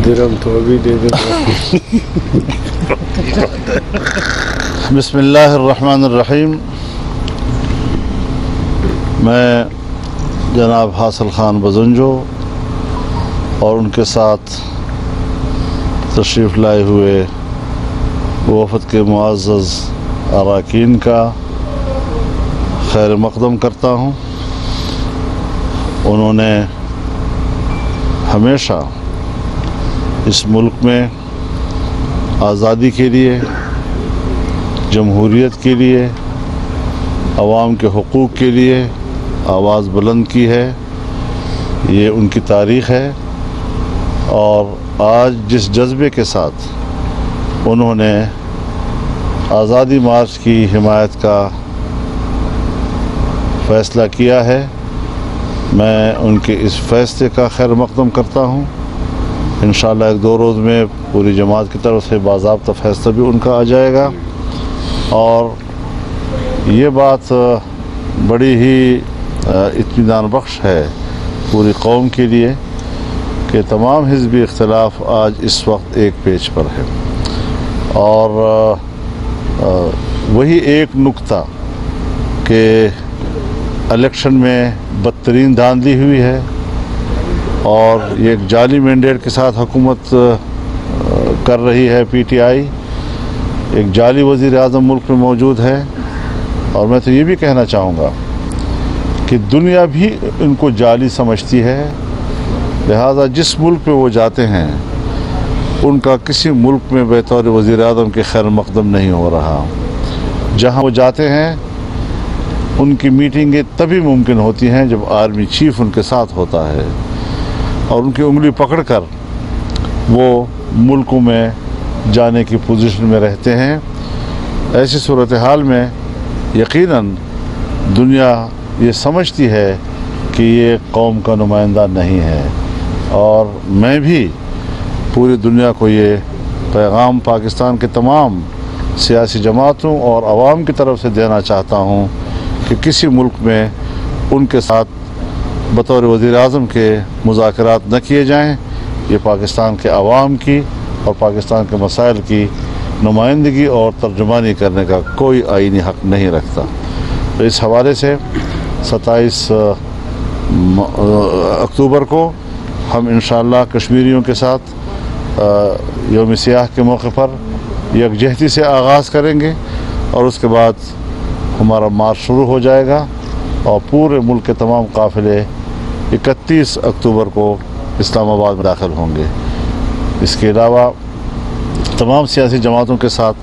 दिरहम तो अभी दे दे। बिस्मिल्लाहिर्रहमानिर्रहीम। मैं जनाब हासिल ख़ान बज़ंजो और उनके साथ तशरीफ़ लाए हुए वफ़द के मुअज़्ज़ज़ अरकान का खैर मक़दम करता हूँ। उन्होंने हमेशा इस मुल्क में आज़ादी के लिए, जमहूरियत के लिए, अवाम के हुकूक़ के लिए आवाज़ बुलंद की है। ये उनकी तारीख़ है और आज जिस जज्बे के साथ उन्होंने आज़ादी मार्च की हिमायत का फ़ैसला किया है, मैं उनके इस फ़ैसले का खैर मक़दम करता हूँ। इंशाअल्लाह एक दो रोज़ में पूरी जमात की तरफ से बाज़ाब्ता फ़ैसला भी उनका आ जाएगा। और ये बात बड़ी ही इत्मीनान बख्श है पूरी कौम के लिए कि तमाम हिज़्बी इख्तिलाफ़ आज इस वक्त एक पेज पर है और वही एक नुक्ता कि इलेक्शन में बदतरीन धांधली हुई है और ये एक जाली मैंडेट के साथ हुकूमत कर रही है पीटीआई। एक जाली वज़ीर आज़म मुल्क में मौजूद है और मैं तो ये भी कहना चाहूँगा कि दुनिया भी इनको जाली समझती है। लिहाजा जिस मुल्क पे वो जाते हैं उनका किसी मुल्क में बतौर वज़ीर आज़म के खैर मक़दम नहीं हो रहा। जहाँ वो जाते हैं उनकी मीटिंगें तभी मुमकिन होती हैं जब आर्मी चीफ़ उनके साथ होता है और उनकी उंगली पकड़कर वो मुल्कों में जाने की पोजीशन में रहते हैं। ऐसी सूरत हाल में यकीनन दुनिया ये समझती है कि ये कौम का नुमाइंदा नहीं है और मैं भी पूरी दुनिया को ये पैगाम पाकिस्तान के तमाम सियासी जमातों और आवाम की तरफ से देना चाहता हूँ कि किसी मुल्क में उनके साथ बतौर वज़ीर आज़म के मुज़ाकरात न किए जाएं। ये पाकिस्तान के अवाम की और पाकिस्तान के मसाइल की नुमाइंदगी और तर्जुमानी करने का कोई आईनी हक़ नहीं रखता। तो इस हवाले से 27 अक्टूबर को हम इंशाअल्लाह कश्मीरियों के साथ यौम सियाह के मौके पर यकजहती से आगाज़ करेंगे और उसके बाद हमारा मार्च शुरू हो जाएगा और पूरे मुल्क के तमाम काफ़िले 31 अक्टूबर को इस्लामाबाद में दाखिल होंगे। इसके अलावा तमाम सियासी जमातों के साथ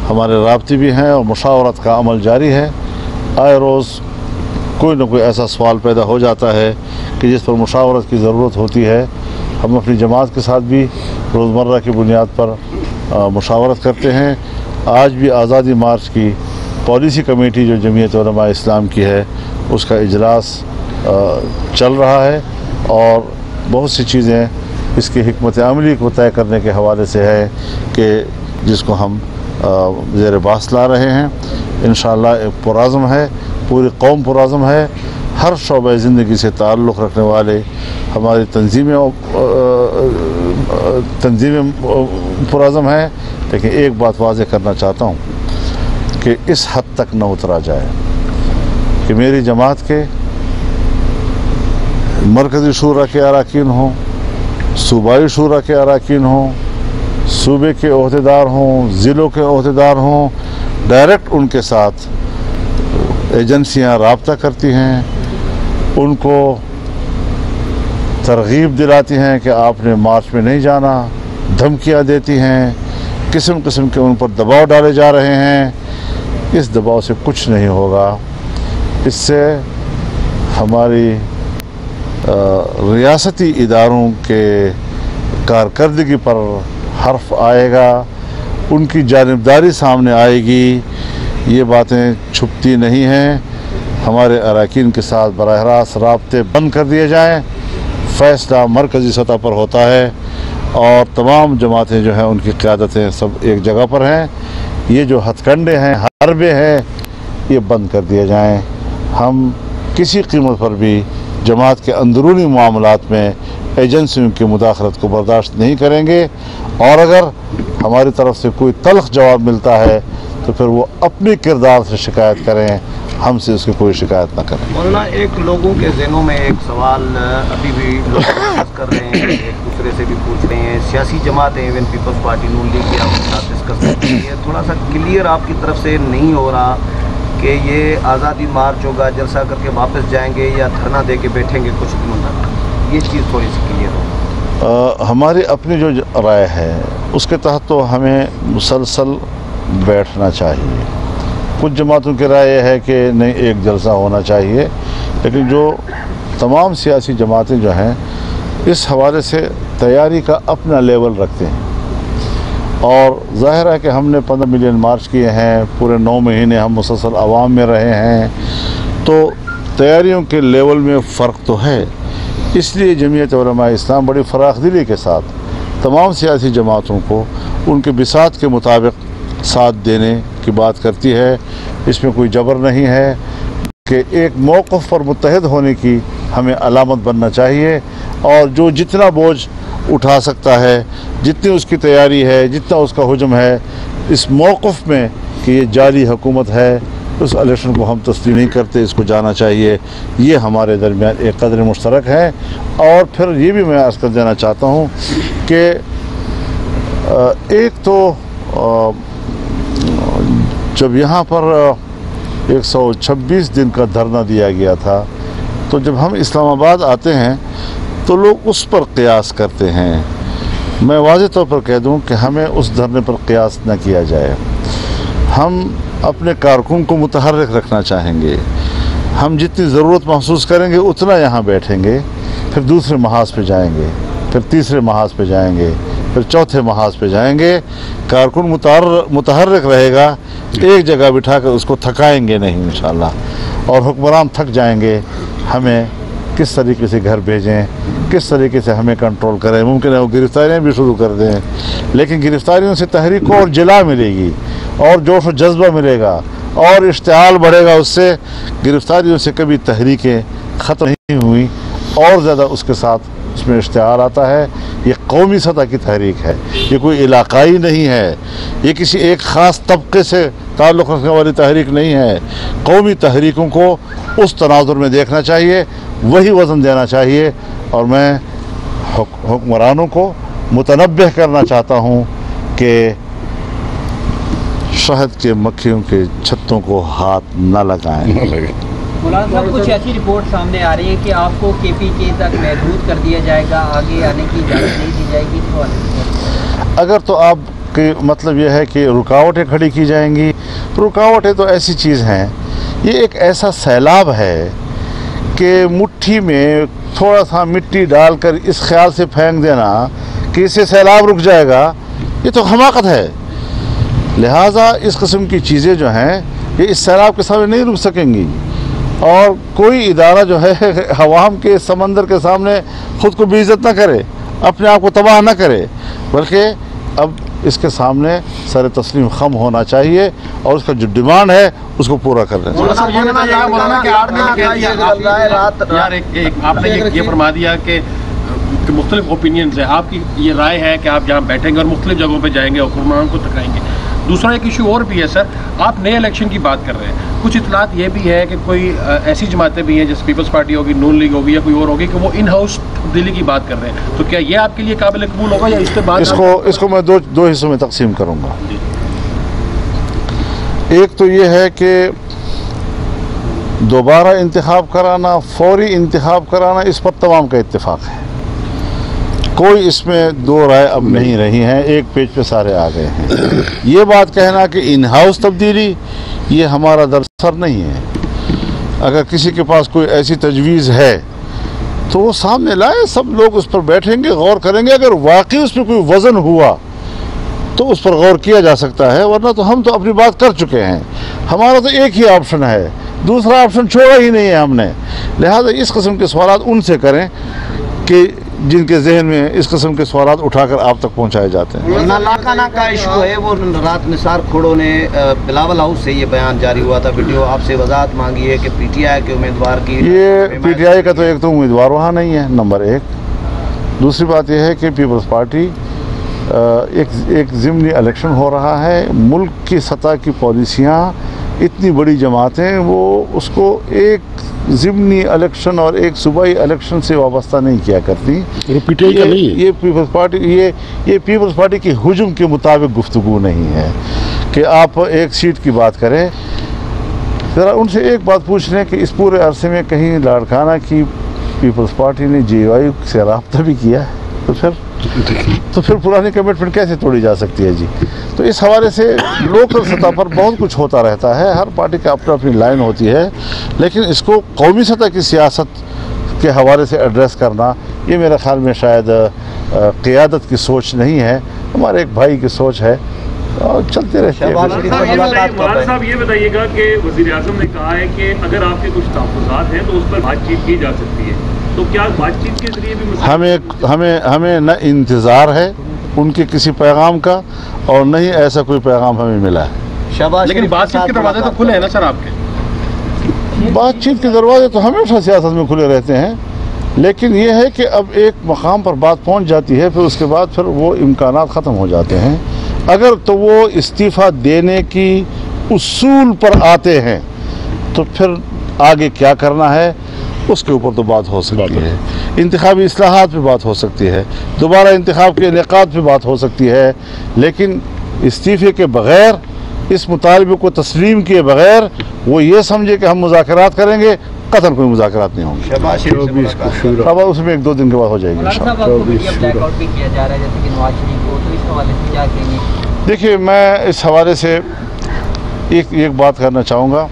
हमारे राब्ते भी हैं और मुशावरत का अमल जारी है। आए रोज़ कोई न कोई ऐसा सवाल पैदा हो जाता है कि जिस पर मुशावरत की ज़रूरत होती है। हम अपनी जमात के साथ भी रोज़मर्रा की बुनियाद पर मुशावरत करते हैं। आज भी आज़ादी मार्च की पॉलिसी कमेटी जो जमीयत उलमा इस्लाम की है उसका इजलास चल रहा है और बहुत सी चीज़ें इसकी हिकमत अमली को तय करने के हवाले से है कि जिसको हम ज़ेर बास ला रहे हैं। इंशाअल्लाह एक पुराज़म है, पूरी कौम पुराज़म है। हर शोबे ज़िंदगी से ताल्लुक़ रखने वाले हमारी तंजीमें पुराज़म है। लेकिन एक बात वाज़ेह करना चाहता हूँ कि इस हद तक न उतरा जाए कि मेरी जमात के मरकज़ी शूरा के अरकान हों, सूबाई शूरा के अरकान हों, सूबे के ओहदेदार हों, ज़िलों के ओहदेदार हों, डायरेक्ट उनके साथ एजेंसियां राब्ता करती हैं, उनको तरगीब दिलाती हैं कि आपने मार्च में नहीं जाना, धमकियां देती हैं, किस्म किस्म के उन पर दबाव डाले जा रहे हैं। इस दबाव से कुछ नहीं होगा। इससे हमारी रियासती इदारों के कारकर्दगी पर हर्फ आएगा, उनकी जानिबदारी सामने आएगी। ये बातें छुपती नहीं हैं। हमारे अरकान के साथ बराह रास्त राब्ते बंद कर दिए जाएँ। फ़ैसला मरकज़ी सतह पर होता है और तमाम जमातें जो हैं उनकी क़यादतें सब एक जगह पर हैं। ये जो हथकंडे हैं, हरबे हैं, ये बंद कर दिए जाएँ। हम किसी कीमत पर भी जमात के अंदरूनी मामलात में एजेंसियों की मुदाखलत को बर्दाश्त नहीं करेंगे, और अगर हमारी तरफ से कोई तल्ख जवाब मिलता है तो फिर वो अपने किरदार से शिकायत करें, हमसे उसकी कोई शिकायत ना करें। मौलाना, एक लोगों के ज़हनों में एक सवाल अभी भी लोग डिस्कस कर रहे हैं, एक दूसरे से भी पूछ रहे हैं, सियासी जमातें इवन पीपल्स पार्टी नून लीग के आपके साथ डिस्कस करती है, थोड़ा सा क्लियर आपकी तरफ से नहीं हो रहा कि ये आज़ादी मार्च होगा, जलसा करके वापस जाएंगे या धरना दे के बैठेंगे कुछ दिनों तक, ये चीज़ थोड़ी सी क्लियर हो। हमारी अपनी जो राय है उसके तहत तो हमें मुसलसल बैठना चाहिए। कुछ जमातों की राय है कि नहीं, एक जलसा होना चाहिए, लेकिन जो तमाम सियासी जमातें जो हैं इस हवाले से तैयारी का अपना लेवल रखते हैं, और ज़ाहिर है कि हमने 15 मिलियन मार्च किए हैं, पूरे 9 महीने हम मुसलसल आवाम में रहे हैं, तो तैयारियों के लेवल में फ़र्क तो है। इसलिए जमीयत उलमा इस्लाम बड़ी फराखदिली के साथ तमाम सियासी जमातों को उनके बिसात के मुताबिक साथ देने की बात करती है। इसमें कोई जबर नहीं है कि एक मौक़िफ़ पर मुत्तहिद होने की हमें अलामत बनना चाहिए, और जो जितना बोझ उठा सकता है, जितनी उसकी तैयारी है, जितना उसका हुजम है इस मौक़िफ़ में कि ये जाली हुकूमत है, उस इलेक्शन को हम तस्लीम नहीं करते, इसको जाना चाहिए। ये हमारे दरमियान एक कदर मुश्तरक है। और फिर ये भी मैं अर्ज़ कर देना चाहता हूँ कि एक तो जब यहाँ पर 126 दिन का धरना दिया गया था, तो जब हम इस्लामाबाद आते हैं तो लोग उस पर क़ियास करते हैं। मैं वाज़ेह तौर पर कह दूं कि हमें उस धरने पर क़ियास न किया जाए। हम अपने कारकुन को मुतहर्रिक रखना चाहेंगे। हम जितनी ज़रूरत महसूस करेंगे उतना यहाँ बैठेंगे, फिर दूसरे महाज पे जाएंगे, फिर तीसरे महाज पे जाएंगे, फिर चौथे महाज पे जाएंगे। कारकुन मुतहर्रिक रहेगा, एक जगह बिठा कर उसको थकाएंगे नहीं इंशाअल्लाह। और हुक्मरान थक जाएंगे, हमें किस तरीके से घर भेजें, किस तरीके से हमें कंट्रोल करें। मुमकिन है वो गिरफ्तारियाँ भी शुरू कर दें, लेकिन गिरफ्तारियों से तहरीक को और जिला मिलेगी, और जोश और जज्बा मिलेगा, और इश्तिआल बढ़ेगा। उससे गिरफ्तारियों से कभी तहरीकें ख़त्म नहीं हुई, और ज़्यादा उसके साथ उसमें इश्तिहार आता है। ये कौमी सतह की तहरीक है, ये कोई इलाकाई नहीं है, ये किसी एक ख़ास तबके से ताल्लुक़ रखने वाली तहरीक नहीं है। कौमी तहरीकों को उस तनाजुर में देखना चाहिए, वही वज़न देना चाहिए। और मैं हुक्मरानों को मुतनब्बिह करना चाहता हूँ कि शहद के मक्खियों के छत्तों को हाथ न लगाएं। मौलाना साहब, कुछ ऐसी रिपोर्ट सामने आ रही है कि आपको KPK तक महदूद कर दिया जाएगा, आगे आने की इजाज़त नहीं दी जाएगी। अगर तो आप के मतलब यह है कि रुकावटें खड़ी की जाएंगी। रुकावटें तो ऐसी चीज़ हैं, ये एक ऐसा सैलाब है कि मुट्ठी में थोड़ा सा मिट्टी डालकर इस ख्याल से फेंक देना कि इससे सैलाब रुक जाएगा, ये तो हमाकत है। लिहाजा इस किस्म की चीज़ें जो हैं ये इस सैलाब के सामने नहीं रुक सकेंगी, और कोई इदारा जो है हवाम के समंदर के सामने ख़ुद को बेइज्जत ना करे, अपने आप को तबाह ना करे, बल्कि अब इसके सामने सर तस्लीम खम होना चाहिए, और उसका जो डिमांड है उसको पूरा कर लें। आपने ये फरमा दिया कि मुख्तलिफ ओपिनियंस है, आपकी ये राय है कि आप यहाँ बैठेंगे और मुख्तलिफ जगहों पे जाएंगे और हुक्मरान को थकाएंगे। दूसरा एक इशू और भी है सर, आप नए इलेक्शन की बात कर रहे हैं, कुछ इतलात ये भी है कि कोई ऐसी जमातें भी हैं जैसे पीपल्स पार्टी होगी, नून लीग होगी या कोई और होगी कि वो इन हाउस तब्दीली की बात कर रहे हैं, तो क्या ये आपके लिए काबिल कबूल होगा या इसके बाद? इसको मैं दो हिस्सों में तकसीम करूँगा। एक तो ये है कि दोबारा इंतखाब कराना, फौरी इंतखाब कराना, इस पर तमाम का इत्तेफाक है, कोई इसमें दो राय अब नहीं रही हैं, एक पेज पे सारे आ गए हैं। ये बात कहना कि इन हाउस तब्दीली ये हमारा दरसर नहीं है। अगर किसी के पास कोई ऐसी तजवीज़ है तो वो सामने लाए, सब लोग उस पर बैठेंगे, गौर करेंगे। अगर वाकई उस पर कोई वज़न हुआ तो उस पर गौर किया जा सकता है, वरना तो हम तो अपनी बात कर चुके हैं। हमारा तो एक ही ऑप्शन है, दूसरा ऑप्शन छोड़ा ही नहीं है हमने। लिहाजा इस किस्म के सवाल उनसे करें कि जिनके जहन में इस किस्म के सवाल उठाकर आप तक पहुँचाए जाते हैं। नालाकाना का इशू है, वो रात निसार खोड़ो ने बिलावल हाउस से ये बयान जारी हुआ था, वीडियो आपसे वजाहत मांगी है कि PTI के उम्मीदवार की, ये PTI का तो एक तो उम्मीदवार वहाँ नहीं है, नंबर एक। दूसरी बात यह है कि पीपल्स पार्टी एक ज़िमनी इलेक्शन हो रहा है, मुल्क की सतह की पॉलिसियाँ इतनी बड़ी जमातें वो उसको एक ज़िमनी इलेक्शन और एक सूबाई इलेक्शन से वाबस्ता नहीं किया करती। PTI का नहीं है, ये पीपल्स पार्टी ये पीपल्स पार्टी की हुजूम के मुताबिक गुफ्तगू नहीं है कि आप एक सीट की बात करें। ज़रा उनसे एक बात पूछ लें कि इस पूरे अरसे में कहीं लाड़काना की पीपल्स पार्टी ने JYU से रब्ता भी किया है, तो फिर पुरानी कमिटमेंट कैसे तोड़ी जा सकती है जी। तो इस हवाले से लोकल सतह पर बहुत कुछ होता रहता है, हर पार्टी का अपनी अपनी लाइन होती है, लेकिन इसको कौमी सतह की सियासत के हवाले से एड्रेस करना ये मेरे ख्याल में शायद क़ियादत की सोच नहीं है, हमारे एक भाई की सोच है और चलते रहते हैं। साहब ये बताइएगा कि वज़ीर-ए-आज़म ने कहा है कि अगर आपके कुछ तहफ़्फ़ुज़ात हैं तो उस पर बातचीत की जा सकती है, तो क्या बातचीत के जरिए भी हमें न इंतज़ार है उनके किसी पैगाम का और न ही ऐसा कोई पैगाम हमें मिला है। लेकिन बातचीत के दरवाजे तो खुले हैं ना सर आपके? बातचीत के दरवाजे तो हमेशा सियासत में खुले रहते हैं, लेकिन ये है कि अब एक मकाम पर बात पहुंच जाती है, फिर उसके बाद फिर वो इम्कानात ख़त्म हो जाते हैं। अगर तो वो इस्तीफ़ा देने की उसूल पर आते हैं तो फिर आगे क्या करना है उसके ऊपर तो बात हो सकती है, इंतखाबी इस्लाहात पे बात हो सकती है, दोबारा इंतखाब के इनेकाद पे बात हो सकती है, लेकिन इस्तीफ़े के बग़ैर, इस मुतालबे को तस्लीम किए बग़ैर वो ये समझे कि हम मुज़ाकरात करेंगे, कतन कोई मुज़ाकरात नहीं होंगे। अब उसमें 1-2 दिन के बाद हो जाएगी। देखिए, मैं इस हवाले से एक बात करना चाहूँगा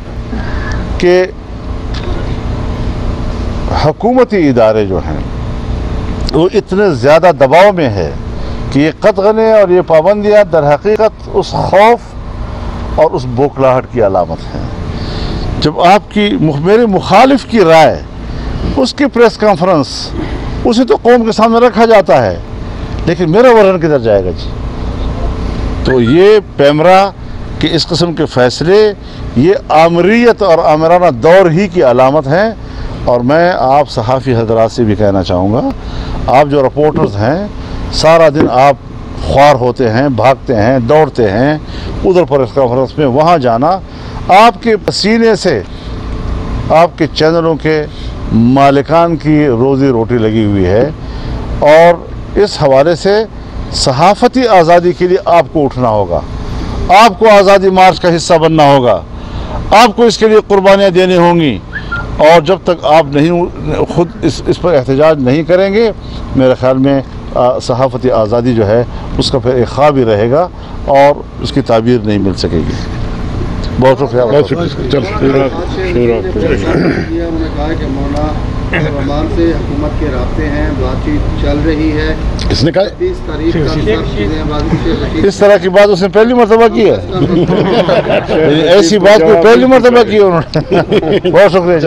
कि हुकूमती इदारे जो हैं वो इतने ज़्यादा दबाव में है कि ये कतगने और ये पाबंदियाँ दर हकीकत उस खौफ और उस बौखलाहट की अलामत हैं। जब आपकी मेरे मुखालिफ की राय, उसकी प्रेस कॉन्फ्रेंस, उसे तो कौम के सामने रखा जाता है, लेकिन मेरा वर्जन किधर जाएगा जी। तो ये पैमरा के इस किस्म के फ़ैसले ये आमरीत और आमराना दौर ही की अलामत हैं। और मैं आप सहाफ़ी हज़रात से भी कहना चाहूँगा, आप जो रिपोर्टर्स हैं सारा दिन आप ख्वार होते हैं, भागते हैं, दौड़ते हैं उधर प्रेस कॉन्फ्रेंस में, वहाँ जाना आपके पसीने से आपके चैनलों के मालिकान की रोज़ी रोटी लगी हुई है। और इस हवाले से सहाफ़ती आज़ादी के लिए आपको उठना होगा, आपको आज़ादी मार्च का हिस्सा बनना होगा, आपको इसके लिए कुर्बानियाँ देनी होंगी। और जब तक आप नहीं खुद इस पर एहतजाज नहीं करेंगे, मेरे ख्याल में सहाफ़ती आज़ादी जो है उसका फिर एक ख्वाब ही रहेगा और उसकी ताबीर नहीं मिल सकेगी। बहुत शुक्रिया। बहुत शुक्रिया। उन्होंने कहा कि मौलाना रहमान से हुकूमत के रास्ते हैं, बातचीत चल रही है। किसने कहा? 30 तारीख का इस तरह की बात उसने पहली मरतबा की है। ऐसी बात को पहली मरतबा की उन्होंने। बहुत शुक्रिया।